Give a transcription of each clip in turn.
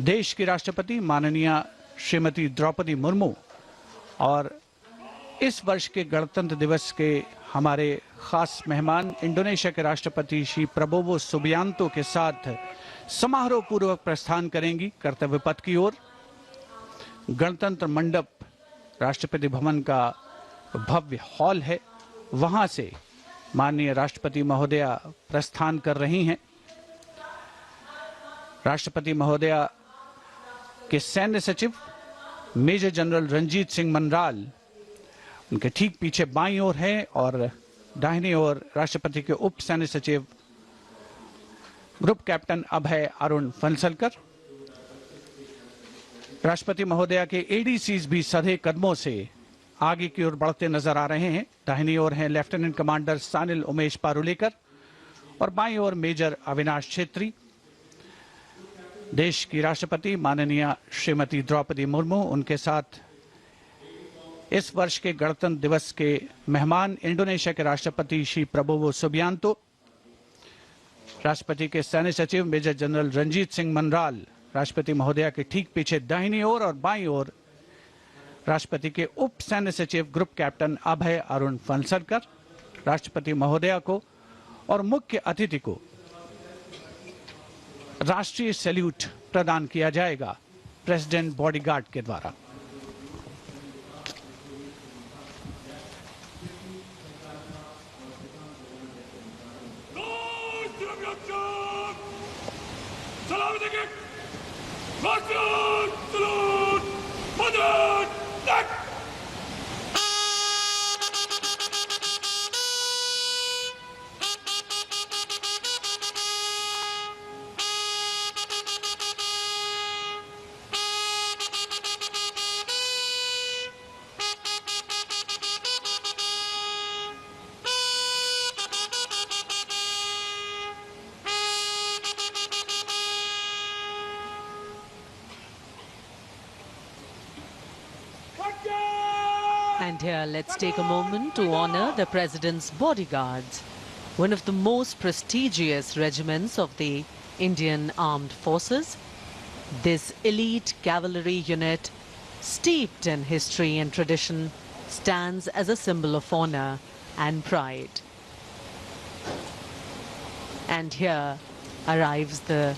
देश की राष्ट्रपति माननीय श्रीमती द्रौपदी मुर्मू और इस वर्ष के गणतंत्र दिवस के हमारे खास मेहमान इंडोनेशिया के राष्ट्रपति श्री प्रबोवो सुबियांतो के साथ समारोह पूर्वक प्रस्थान करेंगी कर्तव्य पथ की ओर। गणतंत्र मंडप राष्ट्रपति भवन का भव्य हॉल है, वहां से माननीय राष्ट्रपति महोदया प्रस्थान कर रही हैं। राष्ट्रपति महोदया के सैन्य सचिव मेजर जनरल रंजीत सिंह मनराल उनके ठीक पीछे बाईं ओर हैं और दाहिनी ओर राष्ट्रपति के उप सैन्य सचिव ग्रुप कैप्टन अभय अरुण फंसलकर। राष्ट्रपति महोदया के एडीसीज भी सधे कदमों से आगे की ओर बढ़ते नजर आ रहे हैं। दाहिनी ओर हैं लेफ्टिनेंट कमांडर सानिल उमेश पारुलेकर और बाईं ओर मेजर अविनाश छेत्री। देश की राष्ट्रपति माननीय श्रीमती द्रौपदी मुर्मू, उनके साथ इस वर्ष के गणतंत्र दिवस के मेहमान इंडोनेशिया के राष्ट्रपति श्री प्रबोवो सुबियांतो, राष्ट्रपति के सैन्य सचिव मेजर जनरल रंजीत सिंह मनराल, राष्ट्रपति महोदया के ठीक पीछे दाहिनी ओर और बाईं ओर राष्ट्रपति के उप सैन्य सचिव ग्रुप कैप्टन अभय अरुण फंसलकर। राष्ट्रपति महोदया को और मुख्य अतिथि को राष्ट्रीय सैल्यूट प्रदान किया जाएगा प्रेसिडेंट बॉडीगार्ड के द्वारा। And here, let's take a moment to honor the President's bodyguards, one of the most prestigious regiments of the Indian Armed Forces. This elite cavalry unit, steeped in history and tradition, stands as a symbol of honor and pride. And here arrives the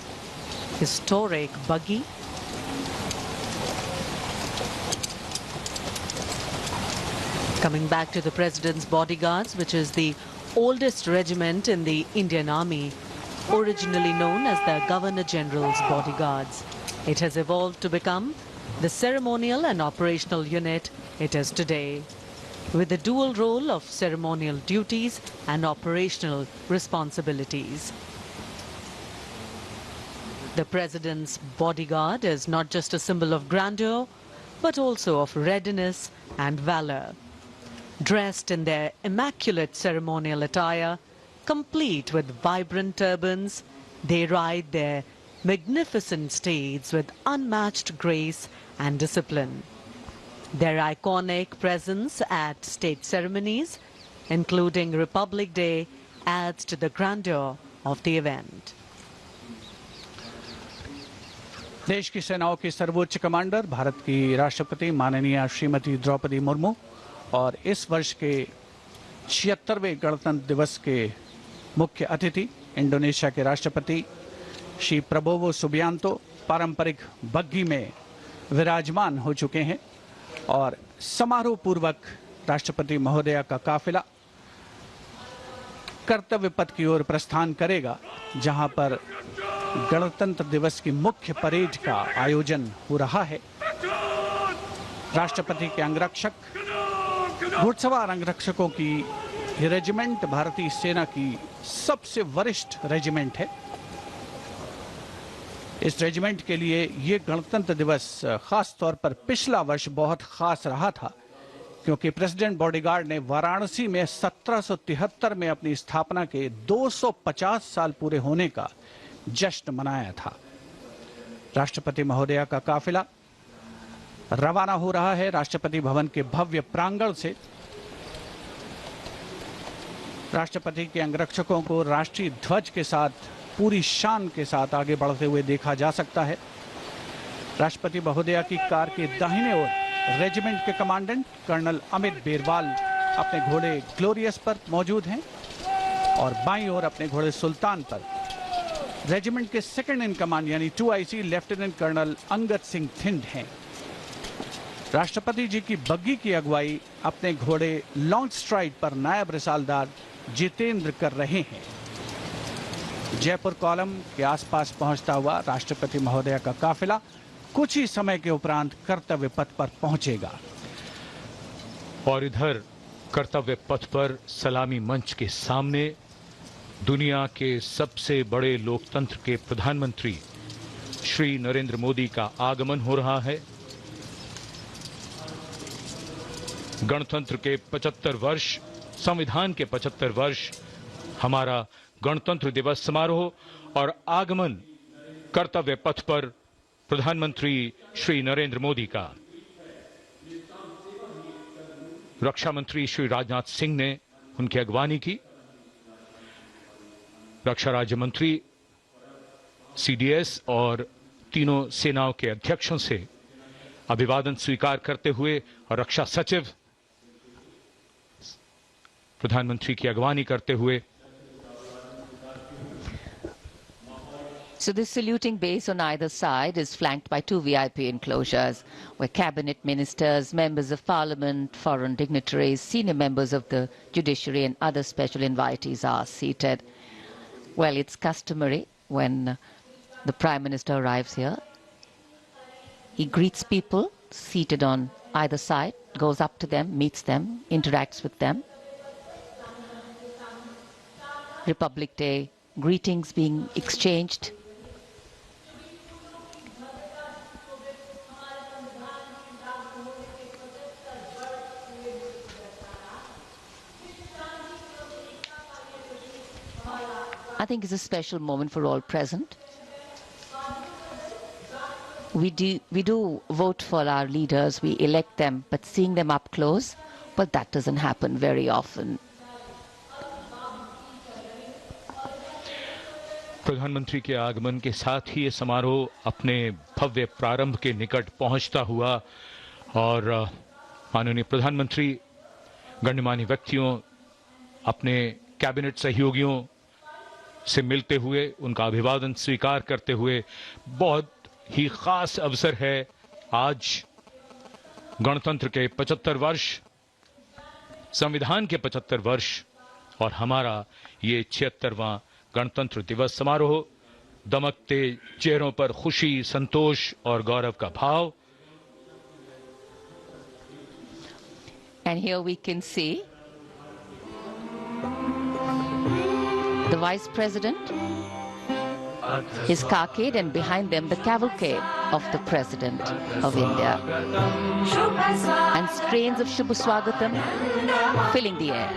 historic buggy. Coming back to the President's bodyguards, which is the oldest regiment in the Indian Army, originally known as the Governor General's bodyguards. It has evolved to become the ceremonial and operational unit it is today, with the dual role of ceremonial duties and operational responsibilities. The President's bodyguard is not just a symbol of grandeur, but also of readiness and valor. Dressed in their immaculate ceremonial attire, complete with vibrant turbans, they ride their magnificent steeds with unmatched grace and discipline. Their iconic presence at state ceremonies, including Republic Day, adds to the grandeur of the event. देश की सेनाओं की सर्वोच्च commander Bharat की राष्ट्रपति माननीय श्रीमती द्रौपदी मुर्मू और इस वर्ष के 76वें गणतंत्र दिवस के मुख्य अतिथि इंडोनेशिया के राष्ट्रपति श्री प्रबोवो सुबियांतो पारंपरिक बग्घी में विराजमान हो चुके हैं और समारोह पूर्वक राष्ट्रपति महोदया का काफिला कर्तव्य पथ की ओर प्रस्थान करेगा, जहां पर गणतंत्र दिवस की मुख्य परेड का आयोजन हो रहा है। राष्ट्रपति के अंगरक्षक, घुड़सवार अंगरक्षकों की ये रेजिमेंट भारतीय सेना की सबसे वरिष्ठ रेजिमेंट है। इस रेजिमेंट के लिए ये गणतंत्र दिवस खास तौर पर पिछला वर्ष बहुत खास रहा था, क्योंकि प्रेसिडेंट बॉडीगार्ड ने वाराणसी में 1773 में अपनी स्थापना के 250 साल पूरे होने का जश्न मनाया था। राष्ट्रपति महोदया का काफिला रवाना हो रहा है राष्ट्रपति भवन के भव्य प्रांगण से। राष्ट्रपति के अंगरक्षकों को राष्ट्रीय ध्वज के साथ पूरी शान के साथ आगे बढ़ते हुए देखा जा सकता है। राष्ट्रपति महोदया की कार के दाहिने ओर रेजिमेंट के कमांडेंट कर्नल अमित बेरवाल अपने घोड़े ग्लोरियस पर मौजूद हैं और बाईं ओर अपने घोड़े सुल्तान पर रेजिमेंट के सेकंड इन कमांड यानी 2IC lieutenant colonel Angad Singh Thind हैं। राष्ट्रपति जी की बग्गी की अगुवाई अपने घोड़े लॉन्ग स्ट्राइड पर नायब रिसालदार जितेंद्र कर रहे हैं। जयपुर कॉलम के आसपास पहुंचता हुआ राष्ट्रपति महोदया का काफिला कुछ ही समय के उपरांत कर्तव्य पथ पर पहुंचेगा। और इधर कर्तव्य पथ पर सलामी मंच के सामने दुनिया के सबसे बड़े लोकतंत्र के प्रधानमंत्री श्री नरेंद्र मोदी का आगमन हो रहा है। गणतंत्र के 75 वर्ष, संविधान के 75 वर्ष, हमारा गणतंत्र दिवस समारोह और आगमन कर्तव्य पथ पर प्रधानमंत्री श्री नरेंद्र मोदी का। रक्षा मंत्री श्री राजनाथ सिंह ने उनकी अगवानी की। रक्षा राज्य मंत्री, CDS और तीनों सेनाओं के अध्यक्षों से अभिवादन स्वीकार करते हुए और रक्षा सचिव प्रधानमंत्री की अगवानी करते हुए। So this saluting base on either side is flanked by 2 VIP enclosures where cabinet ministers, members of parliament, foreign dignitaries, senior members of the judiciary and other special invitees are seated. Well, it's customary when the Prime Minister arrives here. He greets people seated on either side, goes up to them, meets them, interacts with them. Republic Day greetings being exchanged. I think it's a special moment for all present. We do vote for our leaders, we elect them, but seeing them up close, well, that doesn't happen very often. प्रधानमंत्री के आगमन के साथ ही ये समारोह अपने भव्य प्रारंभ के निकट पहुंचता हुआ और माननीय प्रधानमंत्री गणमान्य व्यक्तियों, अपने कैबिनेट सहयोगियों से मिलते हुए, उनका अभिवादन स्वीकार करते हुए, बहुत ही खास अवसर है। आज गणतंत्र के 75 वर्ष, संविधान के 75 वर्ष और हमारा ये 76वां गणतंत्र दिवस समारोह। दमकते चेहरों पर खुशी, संतोष और गौरव का भाव। And here we can see the Vice President, his carcade, and behind them the cavalcade of the President of India. And strains of Shubh Swagatam filling the air.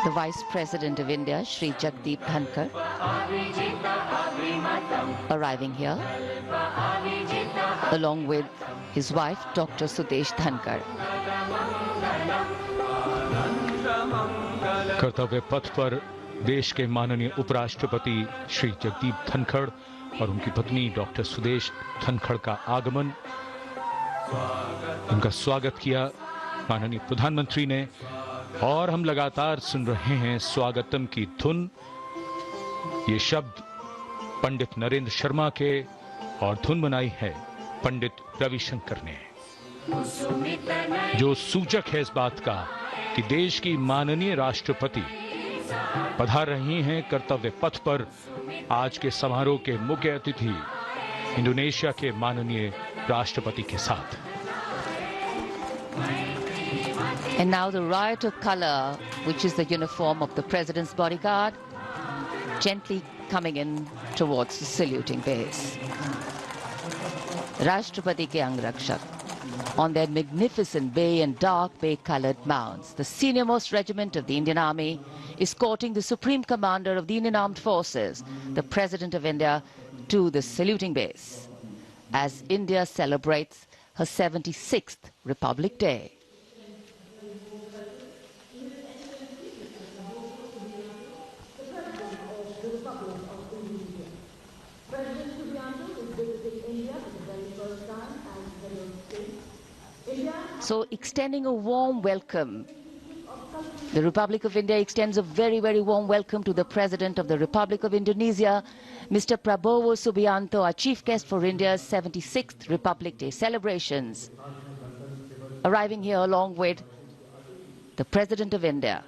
The Vice President of India, Shri Jagdeep Dhankar, arriving here, along with his wife, Dr. Sudesh Dhankar. कर्तव्य पथ पर देश के माननीय उपराष्ट्रपति श्री जगदीप धनखड़ और उनकी पत्नी डॉक्टर सुदेश धनखड़ का आगमन, उनका स्वागत किया माननीय प्रधानमंत्री ने। और हम लगातार सुन रहे हैं स्वागतम की धुन। ये शब्द पंडित नरेंद्र शर्मा के और धुन बनाई है पंडित रविशंकर ने, जो सूचक है इस बात का कि देश की माननीय राष्ट्रपति पधार रही हैं कर्तव्य पथ पर। आज के समारोह के मुख्य अतिथि इंडोनेशिया के माननीय राष्ट्रपति के साथ। And now the riot of color, which is the uniform of the President's bodyguard, gently coming in towards the saluting base. Rashtrapati ke Angrakshak, on their magnificent bay and dark bay-colored mounts, the senior-most regiment of the Indian Army, escorting the Supreme Commander of the Indian Armed Forces, the President of India, to the saluting base, as India celebrates her 76th Republic Day. So extending a warm welcome, the Republic of India extends a very, very warm welcome to the President of the Republic of Indonesia, Mr. Prabowo Subianto, our chief guest for India's 76th Republic Day celebrations, arriving here along with the President of India.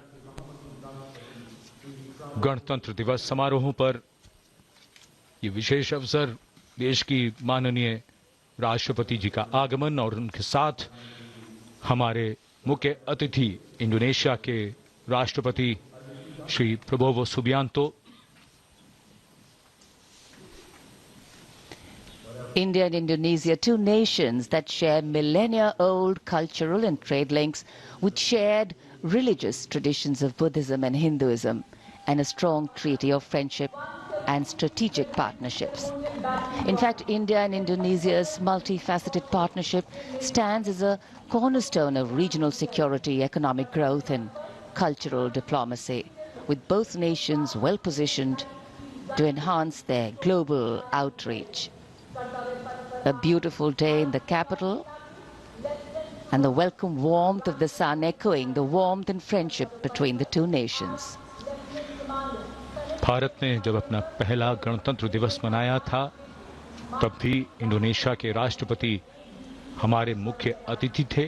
गणतंत्र दिवस समारोहों पर ये विशेष अवसर देश की माननीय राष्ट्रपति जी का आगमन और उनके साथ हमारे मुख्य अतिथि इंडोनेशिया के राष्ट्रपति Shri Prabowo Subianto. India and Indonesia, two nations that share millennia-old cultural and trade links with shared religious traditions of Buddhism and Hinduism, and a strong treaty of friendship and strategic partnerships. In fact, India and Indonesia's multifaceted partnership stands as a cornerstone of regional security, economic growth, and cultural diplomacy, with both nations well positioned to enhance their global outreach. A beautiful day in the capital, and the welcome warmth of the sun echoing the warmth and friendship between the two nations. Bharat ने जब अपना पहला गणतंत्र दिवस मनाया था, तब भी इंडोनेशिया के राष्ट्रपति हमारे मुख्य अतिथि थे,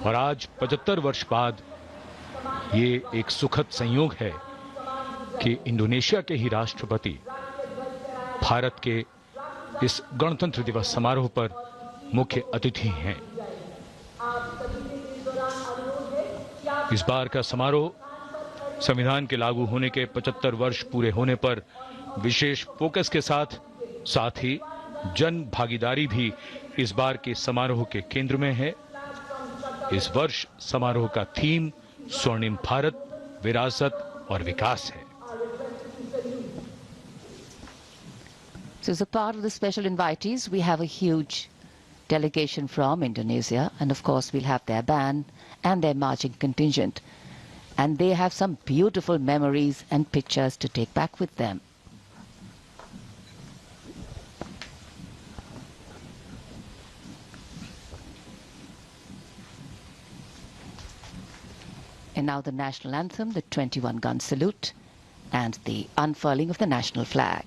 और आज 75 वर्ष बाद ये एक सुखद संयोग है कि इंडोनेशिया के ही राष्ट्रपति भारत के इस गणतंत्र दिवस समारोह पर मुख्य अतिथि हैं। इस बार का समारोह संविधान के लागू होने के 75 वर्ष पूरे होने पर विशेष फोकस के साथ ही जन भागीदारी भी इस बार के समारोह के केंद्र में है। इस वर्ष समारोह का थीम स्वर्णिम भारत, विरासत और विकास है। So as a part of the special invitees, we have a huge delegation from Indonesia, and of course we'll have their band and their marching contingent. And they have some beautiful memories and pictures to take back with them. And now the national anthem, the 21-gun salute, and the unfurling of the national flag.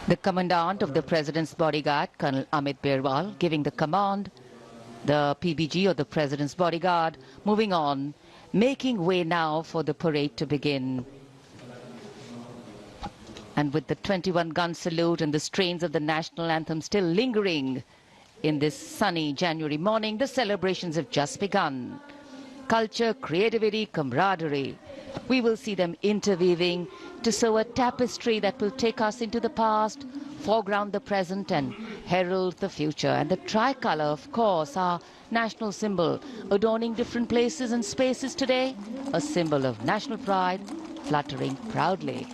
The commandant of the President's bodyguard, Colonel Amit Birwal, giving the command the PBG, or the President's Bodyguard, moving on, making way now for the parade to begin. And with the 21-gun salute and the strains of the national anthem still lingering in this sunny January morning, the celebrations have just begun. Culture, creativity, camaraderie. We will see them interweaving to sew a tapestry that will take us into the past, foreground the present and herald the future. And the tricolour, of course, our national symbol, adorning different places and spaces today, a symbol of national pride, fluttering proudly.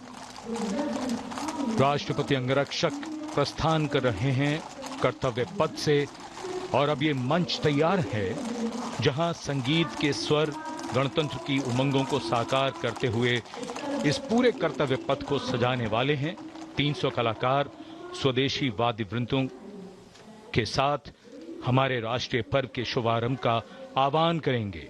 राष्ट्रपति अंगरक्षक प्रस्थान कर रहे हैं कर्तव्य पथ से, और अब ये मंच तैयार है जहां संगीत के स्वर गणतंत्र की उमंगों को साकार करते हुए इस पूरे कर्तव्य पथ को सजाने वाले हैं। 300 कलाकार स्वदेशी वाद्य वृंदों के साथ हमारे राष्ट्रीय पर्व के शुभारंभ का आह्वान करेंगे।